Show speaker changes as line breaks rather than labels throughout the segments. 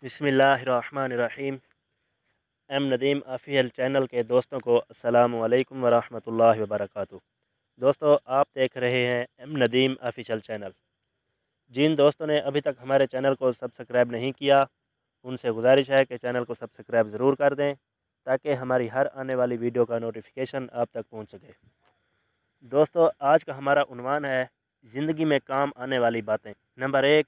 बिस्मिल्लाहिर्रहमानिर्रहीम। M Nadeem official channel के दोस्तों को अस्सलाम वालेकुम वरहमतुल्लाहि वबरकातुहू। दोस्तों, आप देख रहे हैं एम नदीम ऑफिशियल चैनल। जिन दोस्तों ने अभी तक हमारे चैनल को सब्सक्राइब नहीं किया, उनसे गुजारिश है कि चैनल को सब्सक्राइब ज़रूर कर दें ताकि हमारी हर आने वाली वीडियो का नोटिफिकेशन आप तक पहुंच सके। दोस्तों, आज का हमारा उन्वान है ज़िंदगी में काम आने वाली बातें। नंबर 1,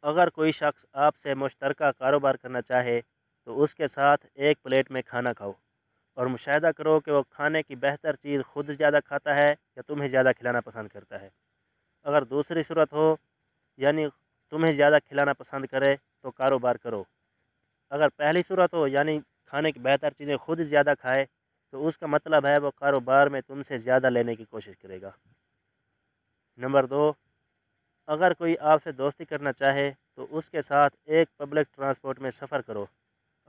अगर कोई शख्स आपसे मुश्तरका कारोबार करना चाहे तो उसके साथ एक प्लेट में खाना खाओ और मुशाहिदा करो कि वो खाने की बेहतर चीज़ खुद ज़्यादा खाता है या तुम्हें ज़्यादा खिलाना पसंद करता है। अगर दूसरी सूरत हो, यानी तुम्हें ज़्यादा खिलाना पसंद करे, तो कारोबार करो। अगर पहली सूरत हो, यानी खाने की बेहतर चीज़ें खुद ज़्यादा खाए, तो उसका मतलब है वो कारोबार में तुमसे ज़्यादा लेने की कोशिश करेगा। नंबर 2, अगर कोई आपसे दोस्ती करना चाहे तो उसके साथ एक पब्लिक ट्रांसपोर्ट में सफ़र करो।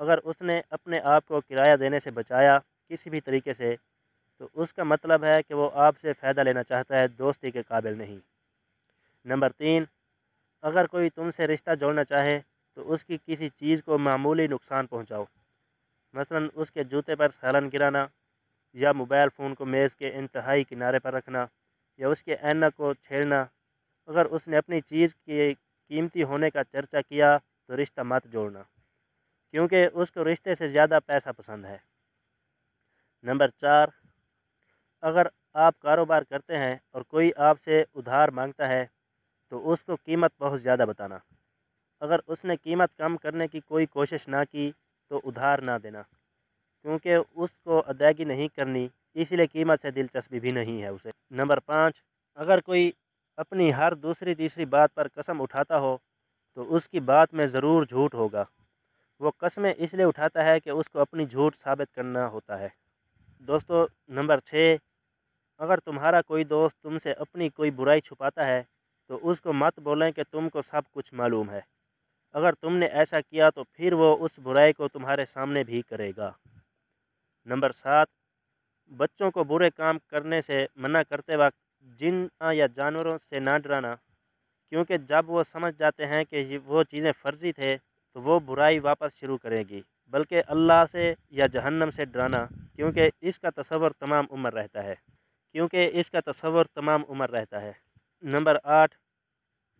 अगर उसने अपने आप को किराया देने से बचाया किसी भी तरीके से, तो उसका मतलब है कि वो आपसे फ़ायदा लेना चाहता है, दोस्ती के काबिल नहीं। नंबर 3, अगर कोई तुमसे रिश्ता जोड़ना चाहे तो उसकी किसी चीज़ को मामूली नुकसान पहुंचाओ, मसलन उसके जूते पर सालन गिराना, या मोबाइल फ़ोन को मेज़ के इंतहाई किनारे पर रखना, या उसके ऐनक को छेड़ना। अगर उसने अपनी चीज़ के कीमती होने का चर्चा किया तो रिश्ता मत जोड़ना, क्योंकि उसको रिश्ते से ज़्यादा पैसा पसंद है। नंबर 4, अगर आप कारोबार करते हैं और कोई आपसे उधार मांगता है तो उसको कीमत बहुत ज़्यादा बताना। अगर उसने कीमत कम करने की कोई कोशिश ना की तो उधार ना देना, क्योंकि उसको अदायगी नहीं करनी, इसलिए कीमत से दिलचस्पी भी नहीं है उसे। नंबर 5, अगर कोई अपनी हर दूसरी तीसरी बात पर कसम उठाता हो तो उसकी बात में ज़रूर झूठ होगा। वो कस्में इसलिए उठाता है कि उसको अपनी झूठ साबित करना होता है। दोस्तों, नंबर 6, अगर तुम्हारा कोई दोस्त तुमसे अपनी कोई बुराई छुपाता है तो उसको मत बोलें कि तुमको सब कुछ मालूम है। अगर तुमने ऐसा किया तो फिर वो उस बुराई को तुम्हारे सामने भी करेगा। नंबर 7, बच्चों को बुरे काम करने से मना करते वक्त जिन या जानवरों से ना डराना, क्योंकि जब वो समझ जाते हैं कि वो चीज़ें फ़र्ज़ी थे तो वो बुराई वापस शुरू करेंगी, बल्कि अल्लाह से या जहन्नम से डराना, क्योंकि इसका तसव्वुर तमाम उम्र रहता है। नंबर 8,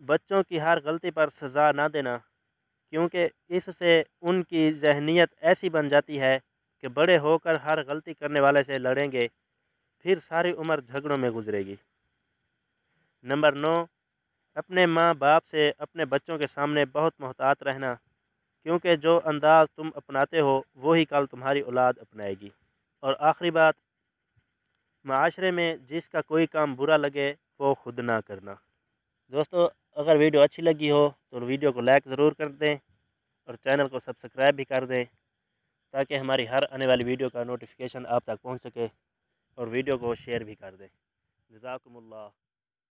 बच्चों की हर गलती पर सज़ा ना देना, क्योंकि इससे उनकी जहनीत ऐसी बन जाती है कि बड़े होकर हर गलती करने वाले से लड़ेंगे, फिर सारी उम्र झगड़ों में गुजरेगी। नंबर 9, अपने माँ बाप से अपने बच्चों के सामने बहुत मोहतात रहना, क्योंकि जो अंदाज़ तुम अपनाते हो वही कल तुम्हारी औलाद अपनाएगी। और आखिरी बात, माशरे में जिसका कोई काम बुरा लगे वो खुद ना करना। दोस्तों, अगर वीडियो अच्छी लगी हो तो वीडियो को लाइक ज़रूर कर दें और चैनल को सब्सक्राइब भी कर दें ताकि हमारी हर आने वाली वीडियो का नोटिफिकेशन आप तक पहुंच सके, और वीडियो को शेयर भी कर दें। जज़ाकुमुल्लाह।